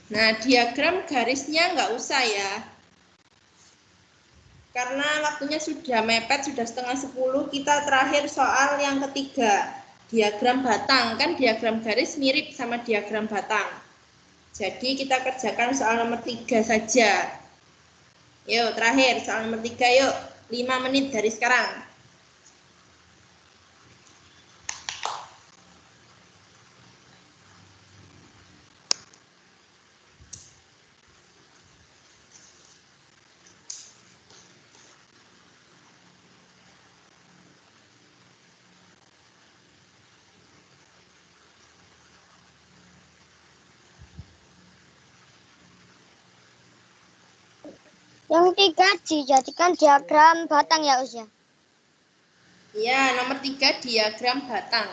Nah, diagram garisnya nggak usah ya. Karena waktunya sudah mepet, sudah setengah 10, kita terakhir soal yang ketiga. Diagram batang, kan diagram garis mirip sama diagram batang. Jadi kita kerjakan soal nomor 3 saja. Yuk, terakhir soal nomor 3 yuk. 5 menit dari sekarang. Yang 3 dijadikan diagram batang ya, Us ya? Ya, nomor 3 diagram batang.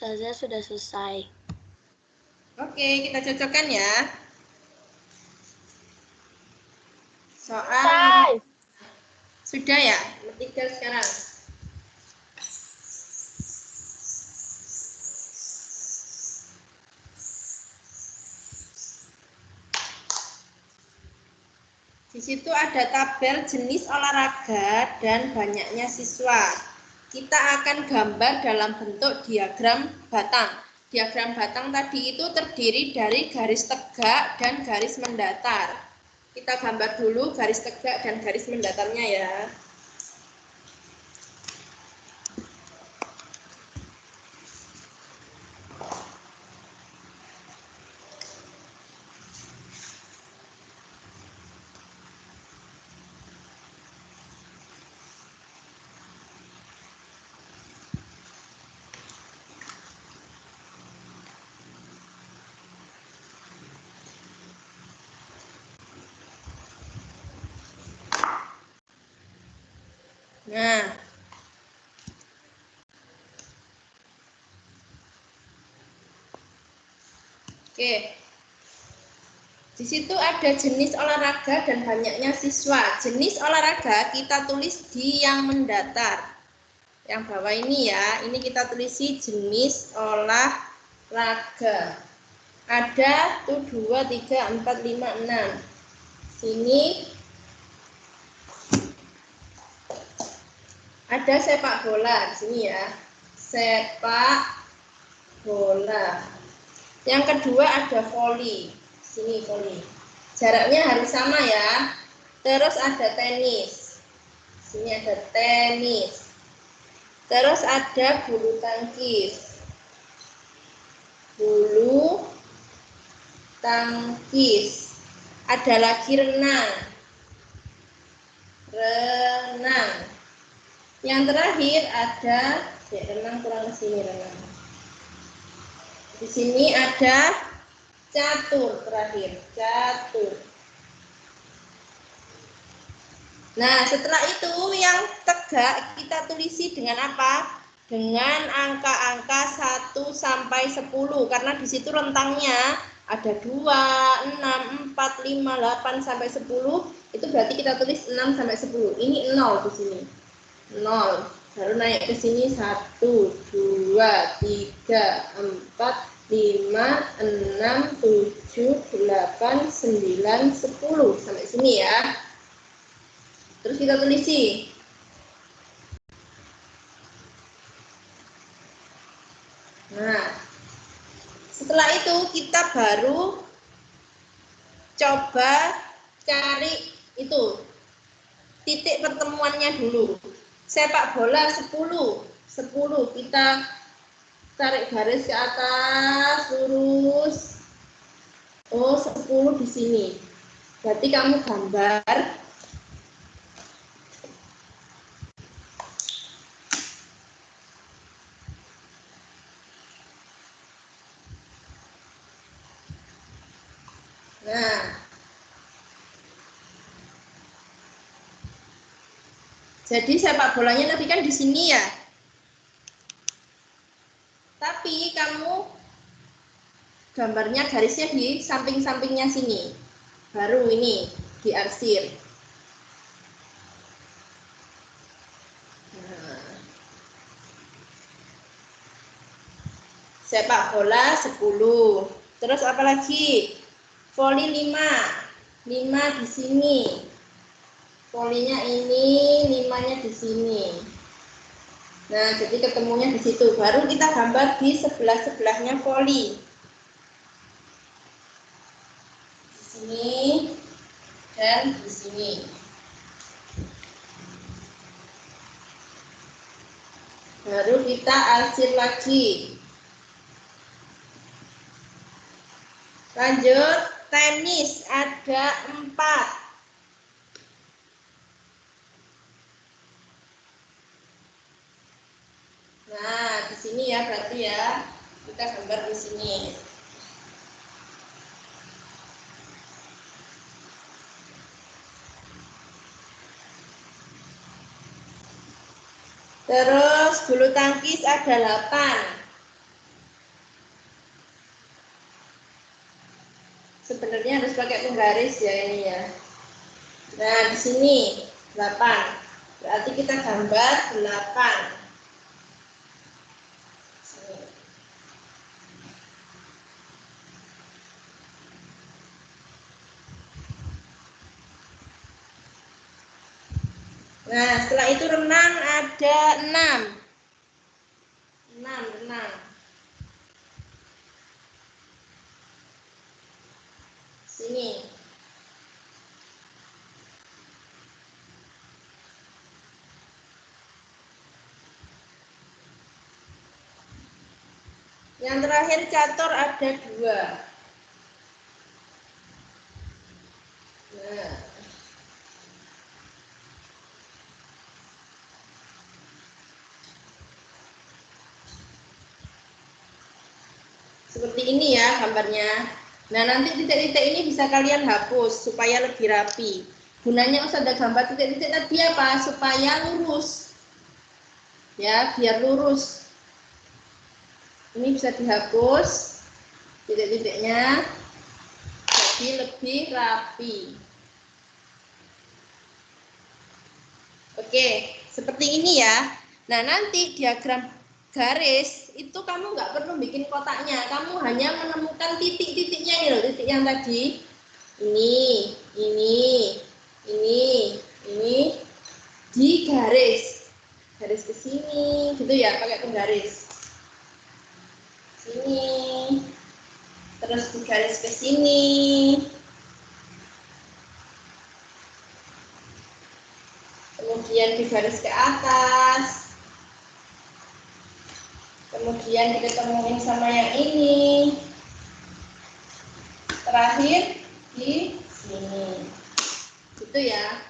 Ustazah sudah selesai. Oke, kita cocokkan ya. Soal sudah ya, nomor 3 sekarang. Di situ ada tabel jenis olahraga dan banyaknya siswa. Kita akan gambar dalam bentuk diagram batang. Diagram batang tadi itu terdiri dari garis tegak dan garis mendatar. Kita gambar dulu garis tegak dan garis mendatarnya ya. Nah, oke. Di situ ada jenis olahraga dan banyaknya siswa. Jenis olahraga kita tulis di yang mendatar. Yang bawah ini ya, ini kita tulisi jenis olahraga. Ada tuh 2, 3, 4, 5, 6. Sini ada sepak bola di sini ya. Sepak bola. Yang kedua ada voli. Sini voli. Jaraknya harus sama ya. Terus ada tenis. Sini ada tenis. Terus ada bulu tangkis. Bulu tangkis. Ada lagi renang. Renang. Yang terakhir ada renang kurang ke sini renang. Di sini ada catur terakhir, catur. Nah, setelah itu yang tegak kita tulisi dengan apa? Dengan angka-angka 1 sampai 10 karena di situ rentangnya ada 2, 6, 4, 5, 8 sampai 10. Itu berarti kita tulis 6 sampai 10. Ini 0 di sini. 0. Baru naik ke sini 1, 2, 3, 4, 5, 6, 7, 8, 9, 10. Sampai sini ya. Terus kita tulisi. Nah, setelah itu kita baru coba cari itu titik pertemuannya dulu. Sepak bola 10. 10 kita tarik garis ke atas lurus. Oh, 10 di sini. Berarti kamu gambar nah, jadi sepak bolanya tadi kan di sini ya. Tapi kamu gambarnya garisnya di samping-sampingnya sini. Baru ini diarsir. Nah. Sepak bola 10. Terus apa lagi? Voli 5. 5 di sini. Volinya ini, 5-nya di sini. Nah, jadi ketemunya di situ. Baru kita gambar di sebelah-sebelahnya voli. Di sini dan di sini. Baru kita arsir lagi. Lanjut, tenis ada 4. Nah, di sini ya berarti ya. Kita gambar di sini. Terus bulu tangkis ada 8. Sebenarnya harus pakai penggaris ya ini ya. Nah, di sini 8. Berarti kita gambar 8. Nah, setelah itu renang ada 6. 6 renang. Sini. Yang terakhir catur ada 2. Nah. Seperti ini ya gambarnya. Nah, nanti titik-titik ini bisa kalian hapus supaya lebih rapi. Gunanya Ustazah gambar titik-titik tadi apa? Supaya lurus. Ya, biar lurus. Ini bisa dihapus titik-titiknya. Jadi lebih rapi. Oke, seperti ini ya. Nah, nanti diagram garis itu kamu nggak perlu bikin kotaknya. Kamu hanya menemukan titik-titiknya ini loh, titik yang tadi. Ini di garis. Garis ke sini, gitu ya, pakai penggaris. Sini. Terus di garis ke sini. Kemudian di garis ke atas, kemudian diketemuin sama yang ini, terakhir di sini, gitu ya.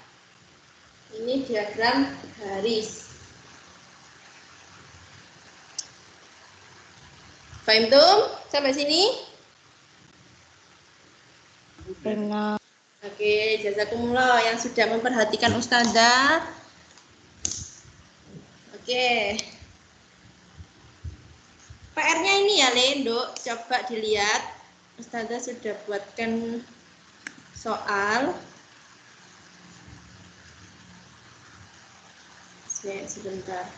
Ini diagram garis. Paham tuh sampai sini? Benar. Oke, jazakumullah yang sudah memperhatikan Ustazah. Oke. PR-nya ini ya, Lenduk. Coba dilihat. Ustazah sudah buatkan soal. Sebentar.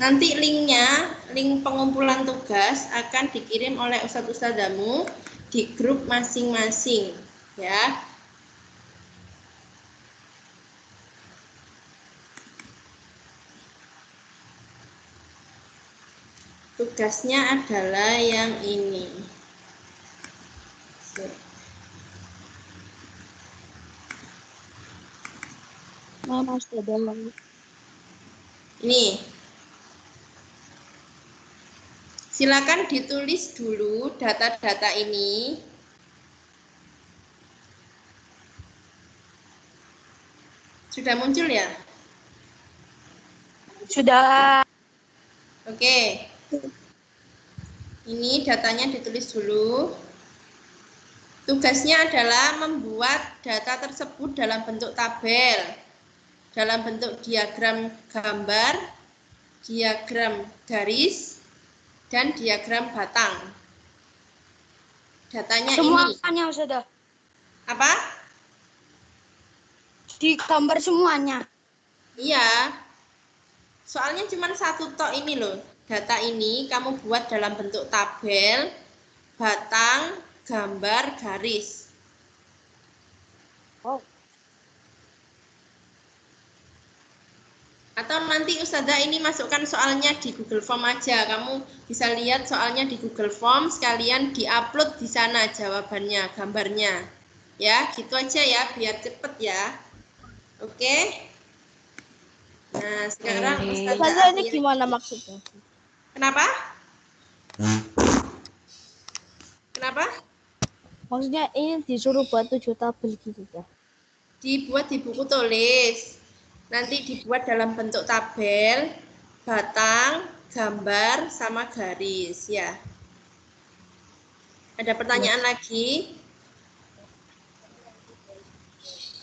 Nanti linknya, link pengumpulan tugas akan dikirim oleh Ustadz-ustadzamu di grup masing-masing. Ya. Tugasnya adalah yang ini. Mana sudah Ini. Silakan ditulis dulu data-data ini. Sudah muncul ya? Sudah. Oke. Ini datanya ditulis dulu. Tugasnya adalah membuat data tersebut dalam bentuk tabel, dalam bentuk diagram gambar, diagram garis, dan diagram batang. Datanya Semuanya ini. sudah. Apa? Di gambar semuanya. Iya. Soalnya cuma satu tok ini loh. Data ini kamu buat dalam bentuk tabel, batang, gambar, garis. Oh. Atau nanti Ustazah ini masukkan soalnya di Google Form aja. Kamu bisa lihat soalnya di Google Form, sekalian diupload di sana jawabannya, gambarnya. Ya, gitu aja ya, biar cepet ya. Oke? Nah, sekarang Ustazah Ini gimana maksudnya? Kenapa? Kenapa? Maksudnya ini disuruh buat 7 tabel gitu ya? Dibuat di buku tulis. Nanti dibuat dalam bentuk tabel, batang, gambar, sama garis ya. Ada pertanyaan lagi?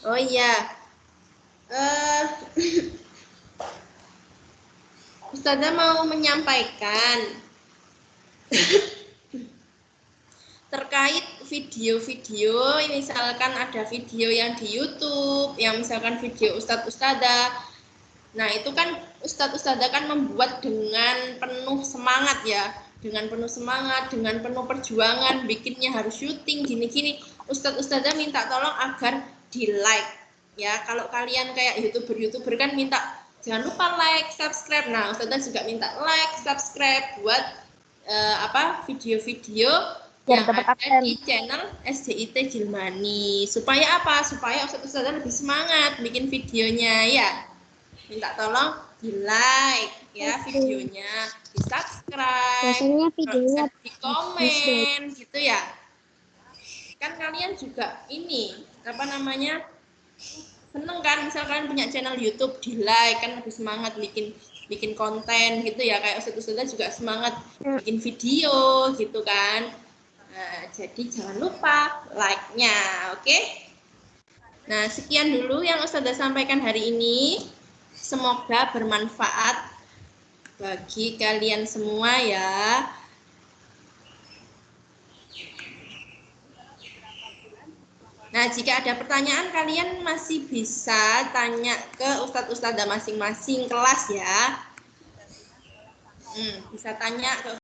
Oh iya. Ustazah mau menyampaikan terkait video-video, misalkan ada video yang di YouTube, yang misalkan video Ustadz-Ustadzah. Nah, itu kan Ustadz-Ustadzah kan membuat dengan penuh semangat ya, dengan penuh semangat, dengan penuh perjuangan, bikinnya harus syuting gini-gini. Ustadz-Ustadzah minta tolong agar di-like Ya, kalau kalian kayak YouTuber kan minta jangan lupa like, subscribe. Nah, Ustazah juga minta like, subscribe buat video-video yang ada di channel SDIT Jilmani. Supaya apa? Supaya Ustazah lebih semangat bikin videonya ya. Minta tolong di like ya videonya, di subscribe, di komen gitu ya. Kan kalian juga ini seneng kan, misal kalian punya channel YouTube, di like kan lebih semangat bikin konten gitu ya, kayak Ustazah juga semangat bikin video gitu kan. Nah, jadi jangan lupa like-nya, oke? Nah, sekian dulu yang Ustazah sampaikan hari ini. Semoga bermanfaat bagi kalian semua ya. Nah, jika ada pertanyaan kalian masih bisa tanya ke ustadz-ustadzah masing-masing kelas ya. Bisa tanya ke